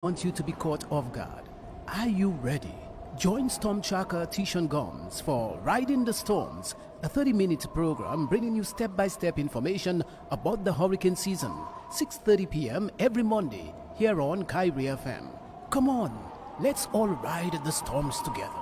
Want you to be caught off guard. Are you ready? Join Storm Tracker Tishan Gomes for Riding the Storms, a 30-minute program bringing you step-by-step information about the hurricane season. 6:30 p.m. every Monday here on Kyrie FM. Come on, let's all ride the storms together.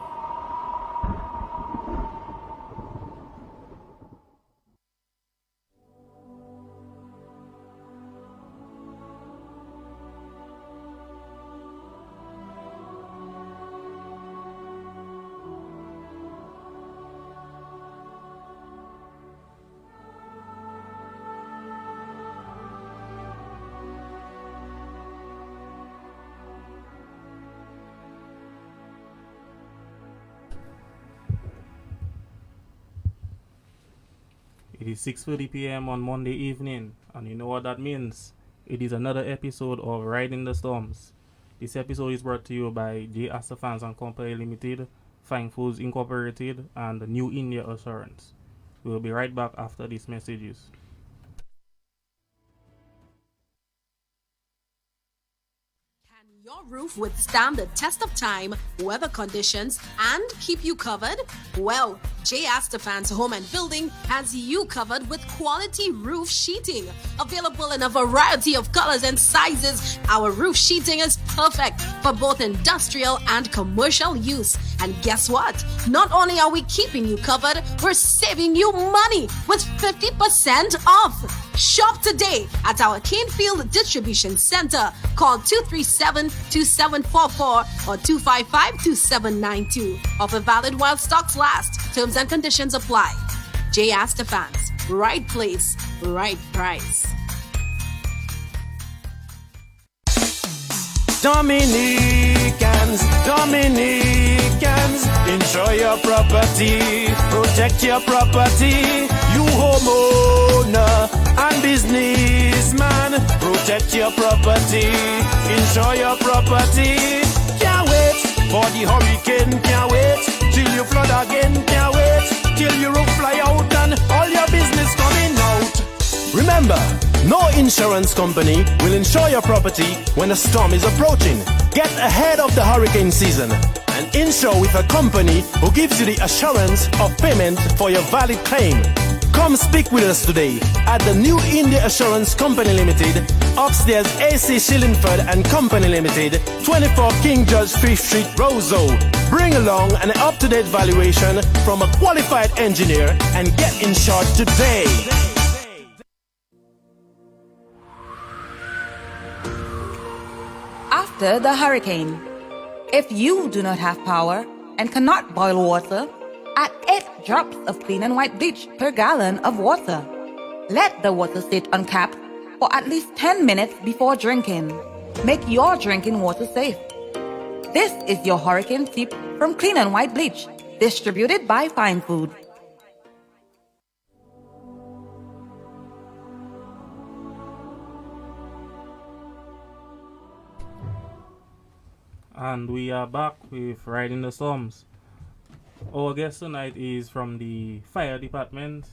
It is 6:30 p.m. on Monday evening, and you know what that means. It is another episode of Riding the Storms. This episode is brought to you by J. Astafans and Company Limited, Fine Foods Incorporated, and New India Assurance. We will be right back after these messages. Your roof withstand the test of time, weather conditions, and keep you covered? Well, J. Astafans Home and Building has you covered with quality roof sheeting. Available in a variety of colors and sizes, our roof sheeting is perfect for both industrial and commercial use. And guess what? Not only are we keeping you covered, we're saving you money with 50% off. Shop today at our Canefield Distribution Center. Call 237-2744 or 255-2792. Offer valid while stocks last. Terms and conditions apply. J. Astafans. Right place, right price. Dominicans, enjoy your property, protect your property. You homeowner and businessman, protect your property, enjoy your property. Can't wait for the hurricane, can't wait till you flood again, can't wait till your roof fly out and all your business coming out. Remember, no insurance company will insure your property when a storm is approaching. Get ahead of the hurricane season and insure with a company who gives you the assurance of payment for your valid claim. Come speak with us today at the New India Assurance Company Limited, upstairs AC Shillingford and Company Limited, 24 King George 5th Street, Roseau. Bring along an up-to-date valuation from a qualified engineer and get insured today. After the hurricane, if you do not have power and cannot boil water, add 8 drops of clean and white bleach per gallon of water. Let the water sit uncapped for at least 10 minutes before drinking. Make your drinking water safe. This is your hurricane tip from Clean and White Bleach, distributed by Fine Food. And we are back with Riding the Storms. Our guest tonight is from the fire department.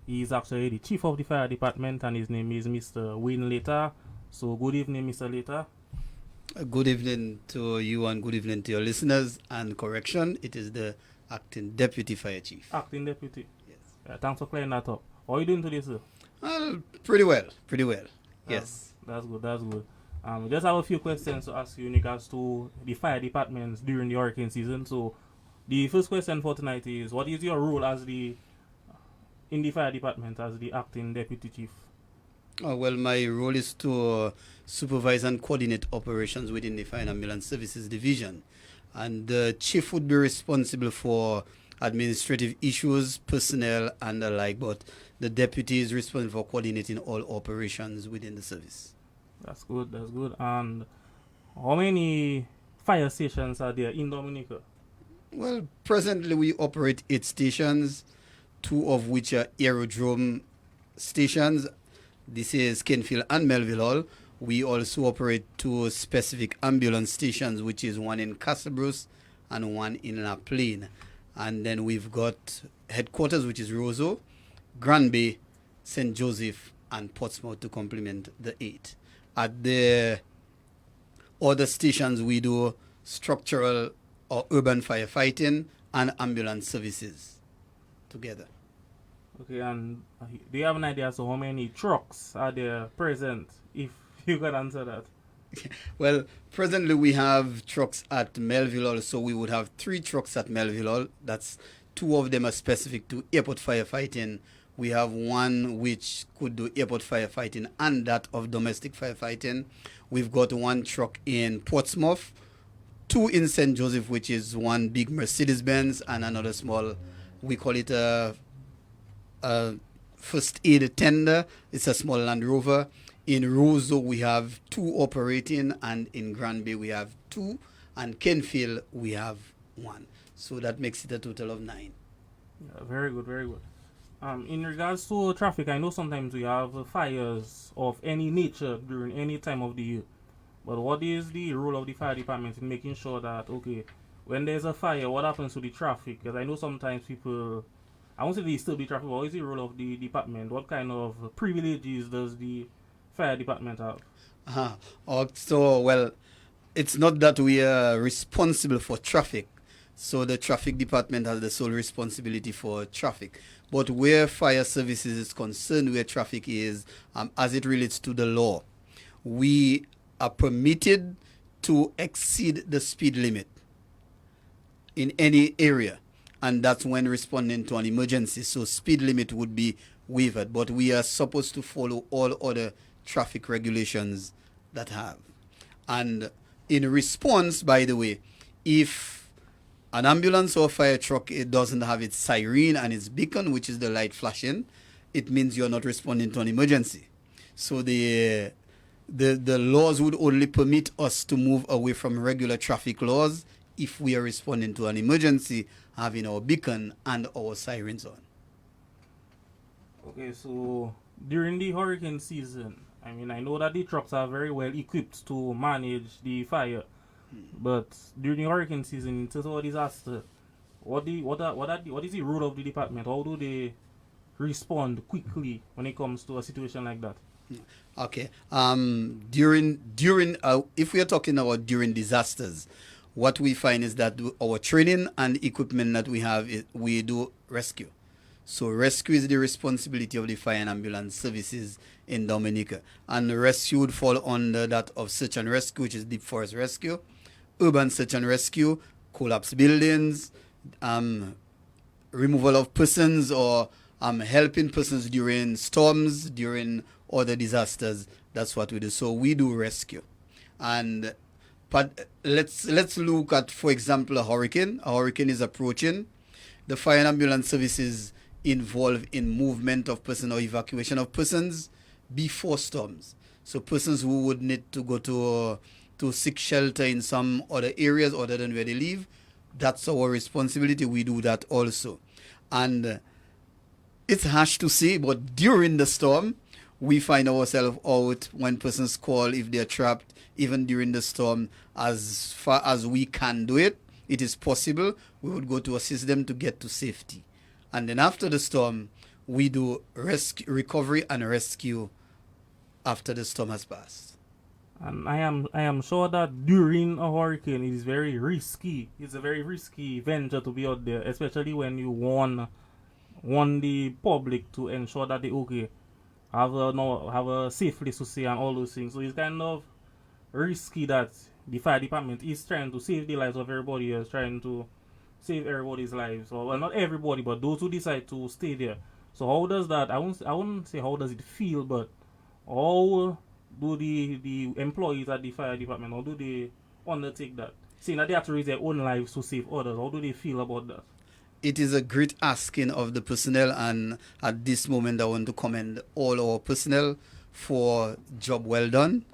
He's actually the chief of the fire department, and his name is Mr. Wayne Letang. So good evening, Mr. Letang. Good evening to you and good evening to your listeners. And correction, it is the acting deputy fire chief. Acting deputy. Yes. Thanks for clearing that up. How are you doing today, sir? Well, pretty well. Yes. That's good. We just have a few questions to ask you in regards to the fire departments during the hurricane season. So, the first question for tonight is, what is your role in the fire department as the acting deputy chief? Well, my role is to supervise and coordinate operations within the Fire and Ambulance Services Division. And the chief would be responsible for administrative issues, personnel, and the like, but the deputy is responsible for coordinating all operations within the service. That's good. And how many fire stations are there in Dominica? Well, presently we operate 8 stations, 2 of which are aerodrome stations. This is Canefield and Melville Hall. We also operate 2 specific ambulance stations, which is one in Castlebruce and one in La Plaine. And then we've got headquarters, which is Roseau, Granby, St. Joseph, and Portsmouth to complement the 8. At the Other stations we do structural or urban firefighting and ambulance services together. Okay, and do you have an idea as to how many trucks are there present? If you can answer that. Well, presently we have trucks at Melville Hall, so we would have 3 trucks at Melville Hall. That's 2 of them are specific to airport firefighting. We have 1 which could do airport firefighting and that of domestic firefighting. We've got 1 truck in Portsmouth, 2 in St. Joseph, which is 1 big Mercedes-Benz and another small, we call it a first aid tender. It's a small Land Rover. In Roseau, we have 2 operating, and in Granby, we have 2, and Kenfield, we have 1. So that makes it a total of 9. Yeah, very good, very good. In regards to traffic, I know sometimes we have fires of any nature during any time of the year. But what is the role of the fire department in making sure that, okay, when there's a fire, what happens to the traffic? Because I know sometimes people, I won't say they still be traffic, but what is the role of the department? What kind of privileges does the fire department have? Well, it's not that we are responsible for traffic. So the traffic department has the sole responsibility for traffic. But where fire services is concerned, where traffic is, as it relates to the law, we are permitted to exceed the speed limit in any area. And that's when responding to an emergency. So speed limit would be waived. But we are supposed to follow all other traffic regulations that have. And in response, by the way, if an ambulance or fire truck, it doesn't have its siren and its beacon, which is the light flashing, it means you're not responding to an emergency. So the laws would only permit us to move away from regular traffic laws if we are responding to an emergency, having our beacon and our sirens on. Okay, so during the hurricane season, I mean, I know that the trucks are very well equipped to manage the fire, but during the hurricane season, in terms of disaster, what is the role of the department? How do they respond quickly when it comes to a situation like that? Okay. During if we are talking about during disasters, what we find is that our training and equipment that we have, we do rescue. So rescue is the responsibility of the fire and ambulance services in Dominica. And rescue would fall under that of search and rescue, which is deep forest rescue, urban search and rescue, collapsed buildings, removal of persons or helping persons during storms, during other disasters. That's what we do. So we do rescue. And but let's look at, for example, a hurricane. A hurricane is approaching. The fire and ambulance services involved in movement of persons or evacuation of persons before storms. So persons who would need to go to seek shelter in some other areas other than where they live, that's our responsibility. We do that also. And it's harsh to say, but during the storm, we find ourselves out when persons call if they're trapped, even during the storm. As far as we can do it, it is possible. We would go to assist them to get to safety. And then after the storm, we do recovery and rescue after the storm has passed. And I am sure that during a hurricane it is very risky. It's a very risky venture to be out there, especially when you want the public to ensure that they have a safe place to stay and all those things. So it's kind of risky that the fire department is trying to save the lives of everybody else, trying to save everybody's lives. Well, not everybody, but those who decide to stay there. So how does that, I wouldn't say how does it feel, but how do the employees at the fire department, how do they undertake that? Seeing that they have to risk their own lives to save others, how do they feel about that? It is a great asking of the personnel, and at this moment I want to commend all our personnel for job well done.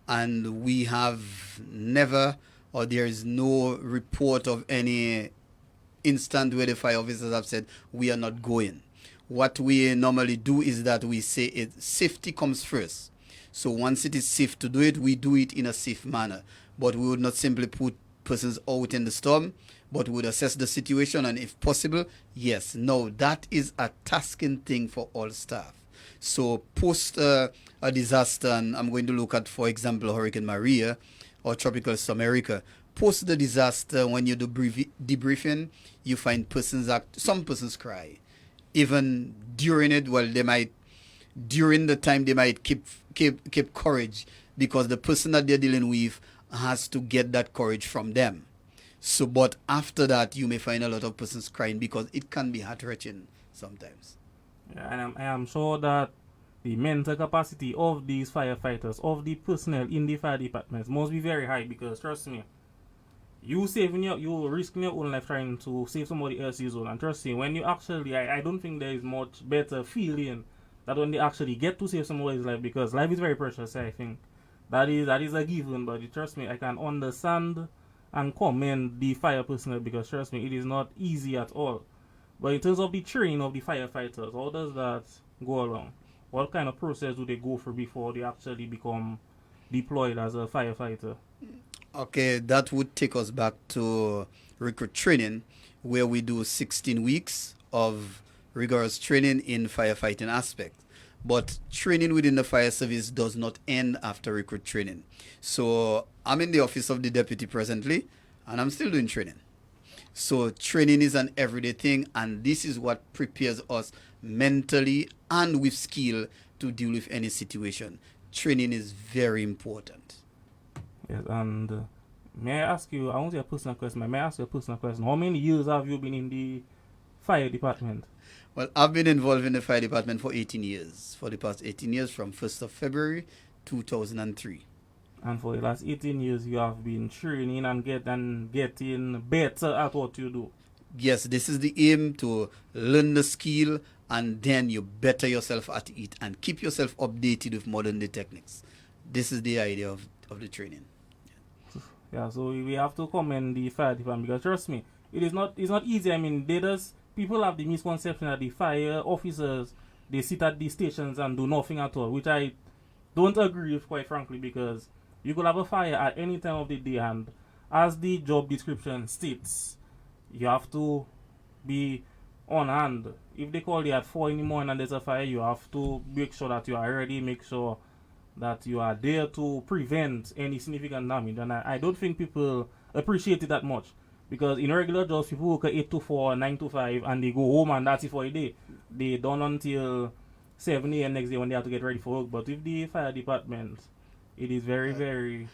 And we have never, or there is no report of any instant where the fire officers have said we are not going. What we normally do is that we say safety comes first. So once it is safe to do it, we do it in a safe manner. But we would not simply put persons out in the storm, but would assess the situation, and if possible, yes. No, that is a tasking thing for all staff. So post a disaster, and I'm going to look at, for example, Hurricane Maria or Tropical Storm Erika. Post the disaster, when you do debriefing, you find some persons cry. Even during it, during the time they might keep courage, because the person that they're dealing with has to get that courage from them. So, but after that, you may find a lot of persons crying because it can be heart-wrenching sometimes. Yeah, and I am sure that the mental capacity of these firefighters, of the personnel in the fire departments, must be very high, because trust me, you risking your own life trying to save somebody else's own. And trust me, when you actually, I don't think there is much better feeling that when they actually get to save somebody's life, because life is very precious. I think that is a given. But trust me, I can understand and commend the fire personnel, because trust me, it is not easy at all. But in terms of the training of the firefighters, how does that go along? What kind of process do they go through before they actually become deployed as a firefighter? Okay, that would take us back to recruit training, where we do 16 weeks of rigorous training in firefighting aspect. But training within the fire service does not end after recruit training. So I'm in the office of the deputy presently, and I'm still doing training. So training is an everyday thing, and this is what prepares us mentally and with skill to deal with any situation. Training is very important. Yes, and may I ask you, I want to a personal question, may I ask you a personal question? How many years have you been in the fire department? Well, I've been involved in the fire department for 18 years. For the past 18 years, from 1st of February 2003. And for the last 18 years, you have been training and getting better at what you do. Yes, this is the aim, to learn the skill, and then you better yourself at it and keep yourself updated with modern day techniques. This is the idea of the training. Yeah, so we have to commend the fire department, because trust me, it's not easy. I mean, people have the misconception that the fire officers, they sit at the stations and do nothing at all, which I don't agree with, quite frankly, because you could have a fire at any time of the day, and as the job description states, you have to be on hand. If they call you at 4 in the morning and there's a fire, you have to make sure that you are ready, make sure that you are there to prevent any significant damage. And I don't think people appreciate it that much, because in regular jobs, people work 8 to 4, 9 to 5, and they go home and that's it for a day. They don't until 7 a.m. next day when they have to get ready for work. But with the fire department, it is very, very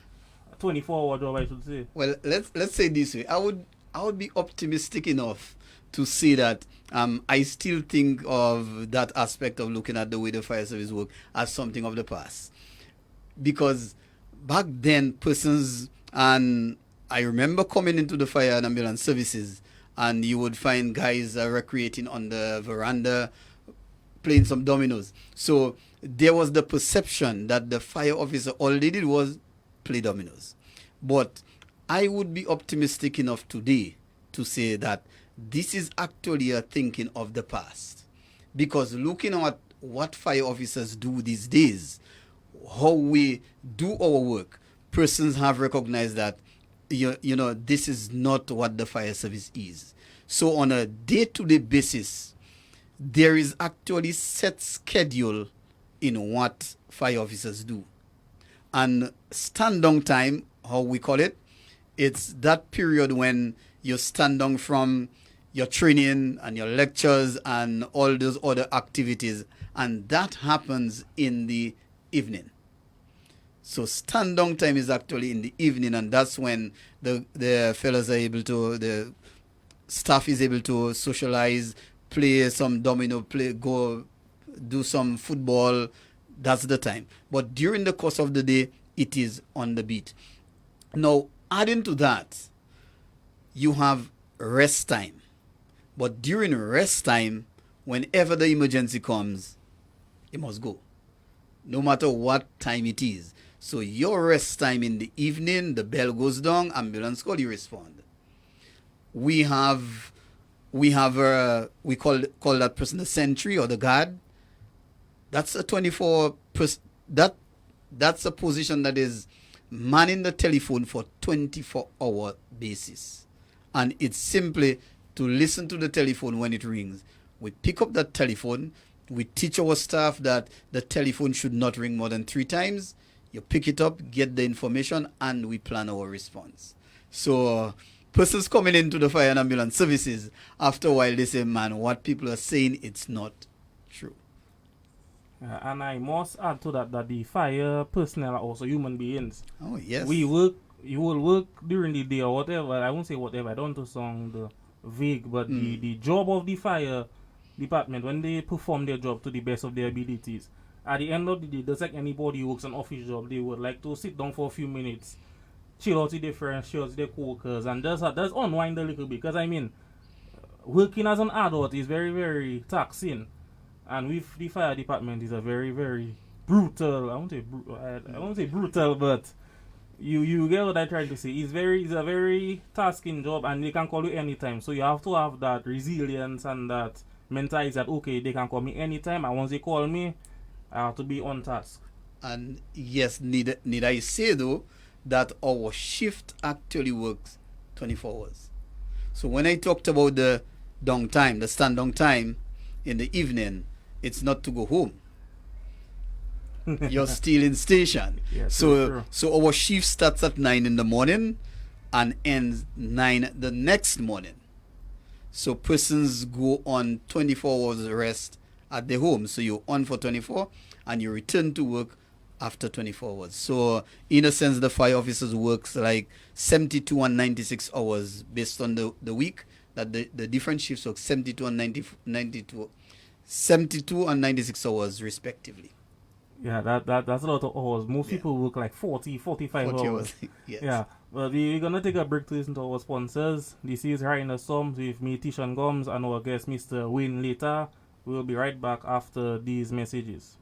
24-hour job, I should say. Well, let's say this way. I would be optimistic enough to say that I still think of that aspect of looking at the way the fire service work as something of the past. Because back then, persons, and I remember coming into the fire and ambulance services, and you would find guys recreating on the veranda, playing some dominoes. So there was the perception that the fire officer, all they did was play dominoes. But I would be optimistic enough today to say that this is actually a thinking of the past. Because looking at what fire officers do these days, how we do our work, persons have recognized that you know this is not what the fire service is. So on a day-to-day basis, there is actually set schedule in what fire officers do. And stand-down time, how we call it, it's that period when you stand down from your training and your lectures and all those other activities, and that happens in the evening. So stand down time is actually in the evening, and that's when the fellas are able to, the staff is able to socialize, play some domino, go do some football. That's the time. But during the course of the day, it is on the beat. Now, adding to that, you have rest time. But during rest time, whenever the emergency comes, it must go, no matter what time it is. So your rest time in the evening, the bell goes down, ambulance call, you respond. We call that person the sentry or the guard. That's a 24 that's a position that is manning the telephone for 24-hour basis. And it's simply to listen to the telephone when it rings. We pick up that telephone. We teach our staff that the telephone should not ring more than 3 times. You pick it up, get the information, and we plan our response. So persons coming into the fire and ambulance services, after a while they say, man, what people are saying, it's not true. And I must add to that the fire personnel are also human beings. Oh, yes. You will work during the day or whatever. I won't say whatever, I don't want to sound vague, but the job of the fire department, when they perform their job to the best of their abilities, at the end of the day, just like anybody who works an office job, they would like to sit down for a few minutes, chill out with their friends, chill out with their co-workers, and just unwind a little bit. Because I mean, working as an adult is very, very taxing. And with the fire department is a very, very brutal. I won't say brutal, but you get what I'm trying to say. It's a very tasking job, and they can call you anytime. So you have to have that resilience and that mentality that okay, they can call me anytime, and once they call me, I have to be on task. And yes, need I say though that our shift actually works 24 hours. So when I talked about the downtime, the stand down time in the evening, it's not to go home. You're still in station. Yes, so our shift starts at 9 in the morning and ends 9 the next morning. So persons go on 24 hours rest at the home. So you're on for 24 and you return to work after 24 hours. So in a sense, the fire officers works like 72 and 96 hours based on the week, that the different shifts work 72 and 72 and 96 hours respectively. Yeah, that's a lot of hours. Most people work like 45 hours. Yes. Yeah, but we're going to take a break to listen to our sponsors. This is Right in the Storms with me, Tishan Gomes, and our guest, Mr. Wayne Letang. We'll be right back after these messages.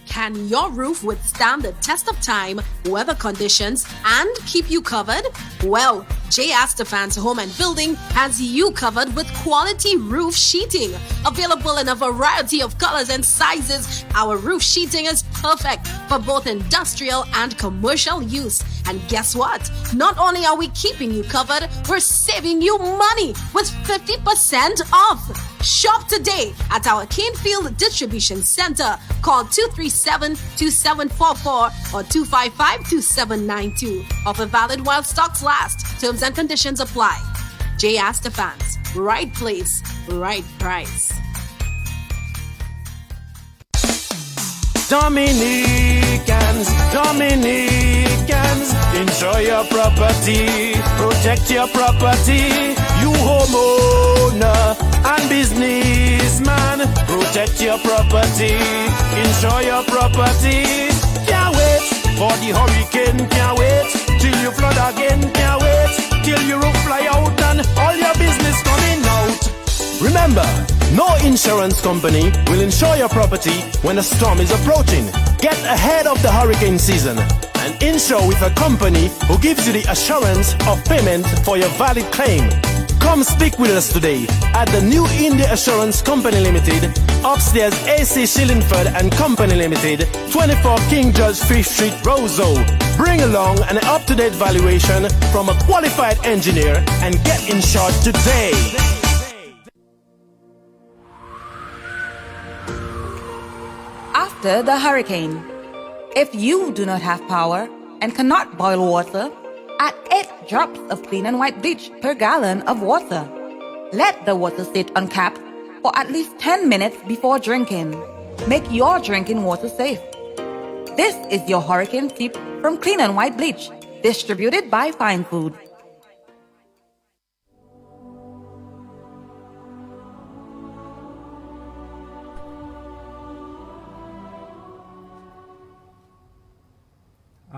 Can your roof withstand the test of time, weather conditions, and keep you covered? Well, J. Astafan's Home and Building has you covered with quality roof sheeting. Available in a variety of colors and sizes, our roof sheeting is perfect for both industrial and commercial use. And guess what? Not only are we keeping you covered, we're saving you money with 50% off. Shop today at our Canefield Distribution Center. Call 237-2744 or 255-2792. Offer valid while stocks last. Terms and conditions apply. J. Astafans. Right place, right price. Dominicans, enjoy your property, protect your property. You homeowner and businessman, protect your property, enjoy your property. Can't wait for the hurricane, can't wait till you flood again, can't wait till your roof fly out and all your business coming out. Remember, no insurance company will insure your property when a storm is approaching. Get ahead of the hurricane season and insure with a company who gives you the assurance of payment for your valid claim. Come speak with us today at the New India Assurance Company Limited, upstairs AC Shillingford and Company Limited, 24 King George 5th Street, Roseau. Bring along an up-to-date valuation from a qualified engineer and get insured today. After the hurricane, if you do not have power and cannot boil water, add 8 drops of clean and white bleach per gallon of water. Let the water sit uncapped for at least 10 minutes before drinking. Make your drinking water safe. This is your hurricane tip from Clean and White Bleach, distributed by Fine Food.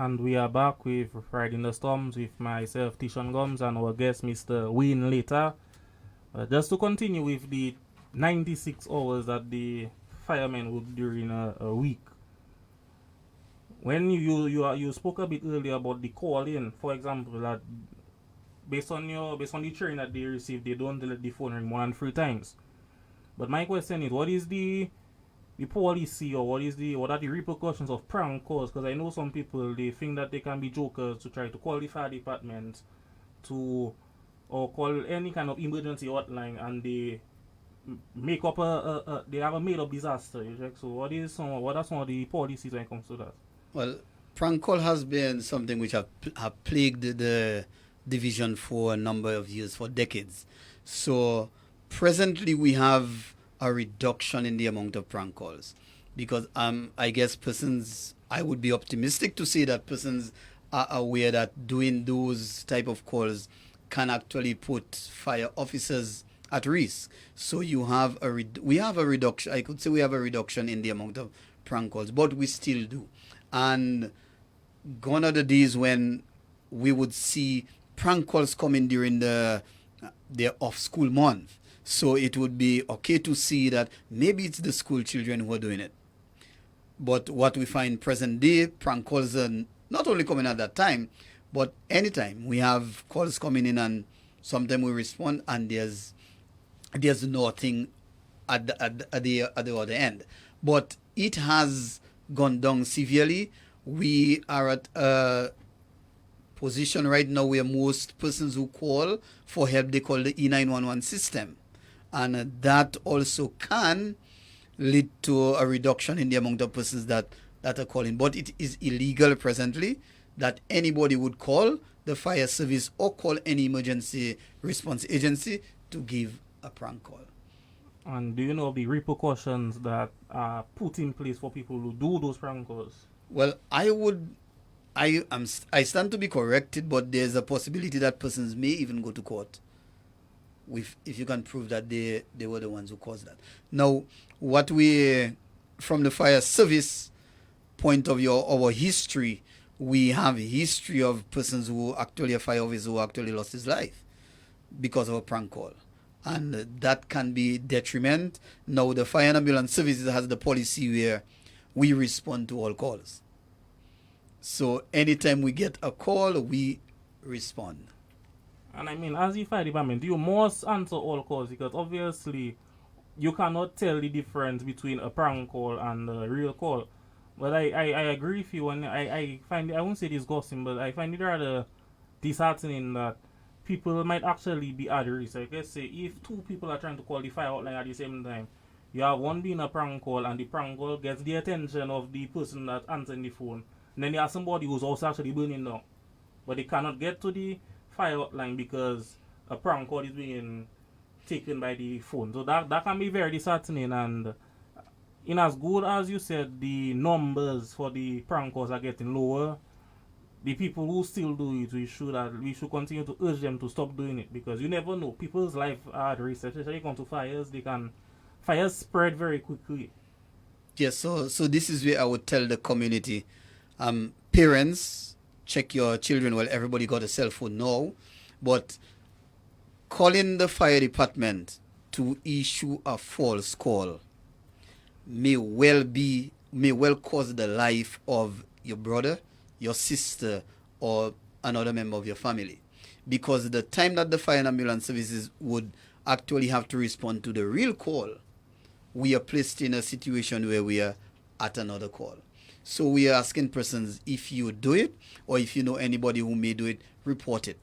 And we are back with Riding the Storms with myself, Tishan Gomes, and our guest, Mr. Wayne Letang. Just to continue with the 96 hours that the firemen work during a week. When you spoke a bit earlier about the call-in, for example, that based on the training that they receive, they don't let the phone ring more than 3 times. But my question is, what is the policy, or what are the repercussions of prank calls? Because I know some people, they think that they can be jokers to try to call the fire department or call any kind of emergency hotline, and they make up they have a made up disaster. You check. So what are some of the policies when it comes to that? Well, prank call has been something which have plagued the division for a number of years, for decades. So presently we have a reduction in the amount of prank calls because I guess I would be optimistic to say that persons are aware that doing those type of calls can actually put fire officers at risk. So you have we have a reduction. I could say we have a reduction in the amount of prank calls, but we still do. And gone are the days when we would see prank calls coming during their off school month. So it would be okay to see that maybe it's the school children who are doing it. But what we find present day, prank calls are not only coming at that time, but anytime we have calls coming in, and sometimes we respond and there's nothing at the other end. But it has gone down severely. We are at a position right now where most persons who call for help, they call the E911 system. And that also can lead to a reduction in the amount of persons that are calling. But it is illegal presently that anybody would call the fire service or call any emergency response agency to give a prank call. And do you know the repercussions that are put in place for people who do those prank calls? Well, I stand to be corrected, but there's a possibility that persons may even go to court if you can prove that they were the ones who caused that. Now, what we, from the fire service point of view, our history, we have a history of persons who actually, a fire officer who actually lost his life because of a prank call. And that can be detriment. Now, the fire and ambulance services has the policy where we respond to all calls. So anytime we get a call, we respond. And I mean, as the fire department, you must answer all calls because obviously you cannot tell the difference between a prank call and a real call. But I agree with you, and I find it, I won't say disgusting, but I find it rather disheartening that people might actually be at risk. Like, let's say if two people are trying to call the fire hotline at the same time, you have one being a prank call, and the prank call gets the attention of the person that's answering the phone. And then you have somebody who's also actually burning down, but they cannot get to the fire hotline because a prank call is being taken by the phone. So that can be very disheartening. And in as good as you said, the numbers for the prank calls are getting lower, the people who still do it, we should continue to urge them to stop doing it because you never know. People's life are at risk, especially when it comes to fires. Fires spread very quickly. Yes, so this is where I would tell the community, parents, check your children. Well, everybody got a cell phone now, but calling the fire department to issue a false call may well cause the life of your brother, your sister, or another member of your family. Because the time that the fire and ambulance services would actually have to respond to the real call, we are placed in a situation where we are at another call. So we are asking persons, if you do it, or if you know anybody who may do it, report it.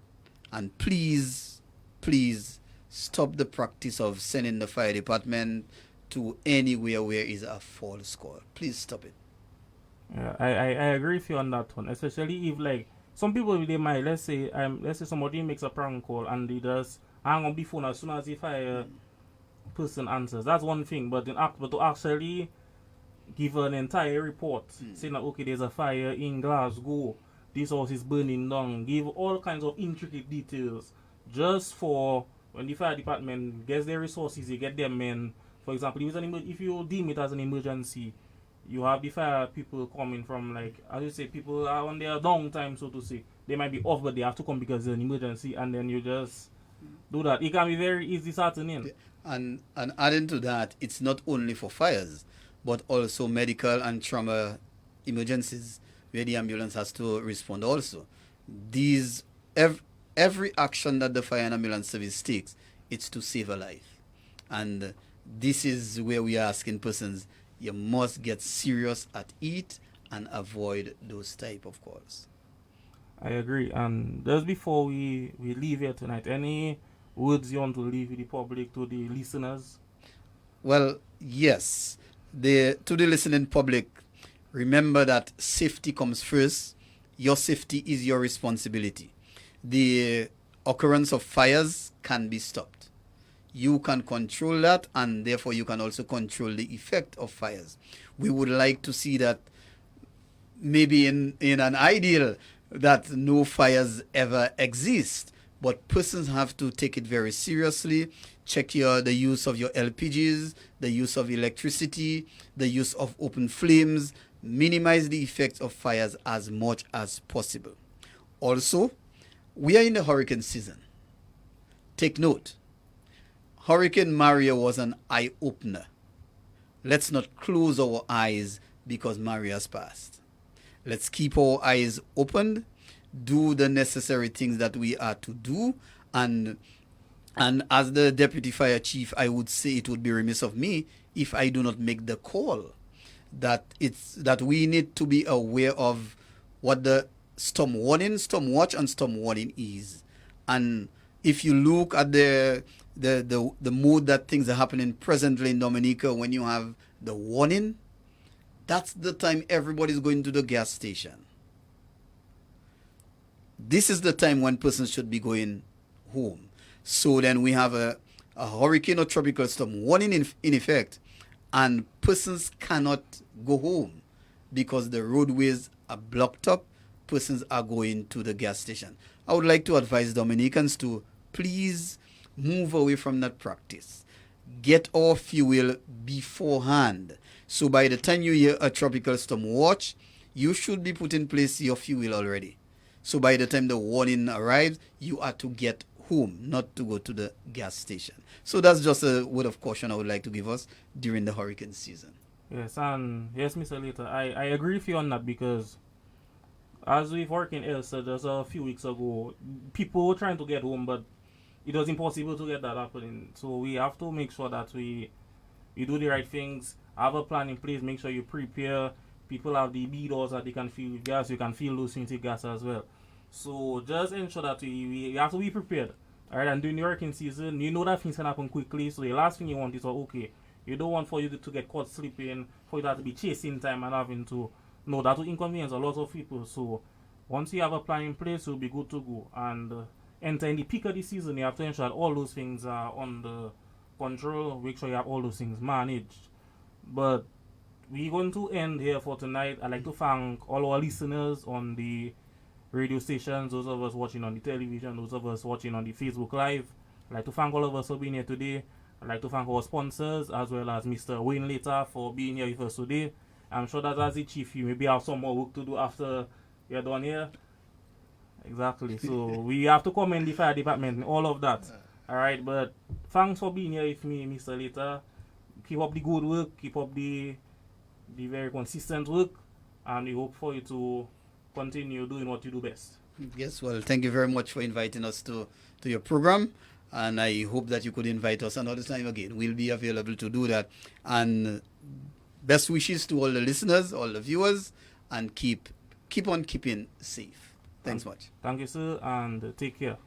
And please stop the practice of sending the fire department to anywhere where is a false call. Please stop it. Yeah, I agree with you on that one. Especially if like some people they might let's say somebody makes a prank call and they just hang on the phone as soon as the fire person answers. That's one thing, but to actually give an entire report saying that okay, there's a fire in Glasgow, this house is burning down, give all kinds of intricate details just for when the fire department gets their resources, they get their men. For example, if you deem it as an emergency, you have the fire people coming from, like, as you say, people are on their downtime, so to say. They might be off, but they have to come because it's an emergency, and then you just do that. It can be very easy starting in. And adding to that, it's not only for fires, but also medical and trauma emergencies where the ambulance has to respond also. Every action that the fire and ambulance service takes, it's to save a life. And this is where we are asking persons, you must get serious at it and avoid those type of calls. I agree. And just before we leave here tonight, any words you want to leave with the public, to the listeners? Well, yes. To the listening public, remember that safety comes first. Your safety is your responsibility. The occurrence of fires can be stopped. You can control that, and therefore you can also control the effect of fires. We would like to see that maybe in an ideal that no fires ever exist, but persons have to take it very seriously. Check the use of your LPGs, the use of electricity, the use of open flames. Minimize the effects of fires as much as possible. Also, we are in the hurricane season. Take note, Hurricane Maria was an eye-opener. Let's not close our eyes because Maria has passed. Let's keep our eyes open, do the necessary things that we are to do, and as the deputy fire chief, I would say it would be remiss of me if I do not make the call that we need to be aware of what the storm warning, storm watch, and storm warning is. And if you look at the mode that things are happening presently in Dominica, when you have the warning, that's the time everybody's going to the gas station. This is the time when persons should be going home. So then we have a hurricane or tropical storm warning in effect, and persons cannot go home because the roadways are blocked up. Persons are going to the gas station. I would like to advise Dominicans to please move away from that practice. Get our fuel beforehand. So by the time you hear a tropical storm watch, you should be put in place your fuel already. So by the time the warning arrives, you are to get home, not to go to the gas station. So that's just a word of caution I would like to give us during the hurricane season. Yes, and yes, Mr. Later, I agree with you on that, because as we've worked in Elsa just a few weeks ago, people were trying to get home, but it was impossible to get that happening. So we have to make sure that we do the right things, have a plan in place, make sure you prepare. People have the B doors that they can fill with gas, you can fill those things with gas as well. So just ensure that we have to be prepared. Alright, and during the hurricane season, you know that things can happen quickly, so the last thing you want is, okay, you don't want for you to get caught sleeping, for you to have to be chasing time and having to, no, that will inconvenience a lot of people. So once you have a plan in place, you'll be good to go. And enter in the peak of the season, you have to ensure that all those things are under control, make sure you have all those things managed. But we're going to end here for tonight. I'd like to thank all our listeners on the radio stations, those of us watching on the television, those of us watching on the Facebook Live. I'd like to thank all of us for being here today. I'd like to thank our sponsors, as well as Mr. Wayne Later for being here with us today. I'm sure that as the chief, you maybe have some more work to do after you're done here. Exactly. So we have to commend the fire department and all of that. Alright, but thanks for being here with me, Mr. Later. Keep up the good work, keep up the very consistent work, and we hope for you to continue doing what you do best. Yes, well, thank you very much for inviting us to your program, and I hope that you could invite us another time again. We'll be available to do that. And best wishes to all the listeners, all the viewers, and keep on keeping safe. Thanks much. Thank you, sir, and take care.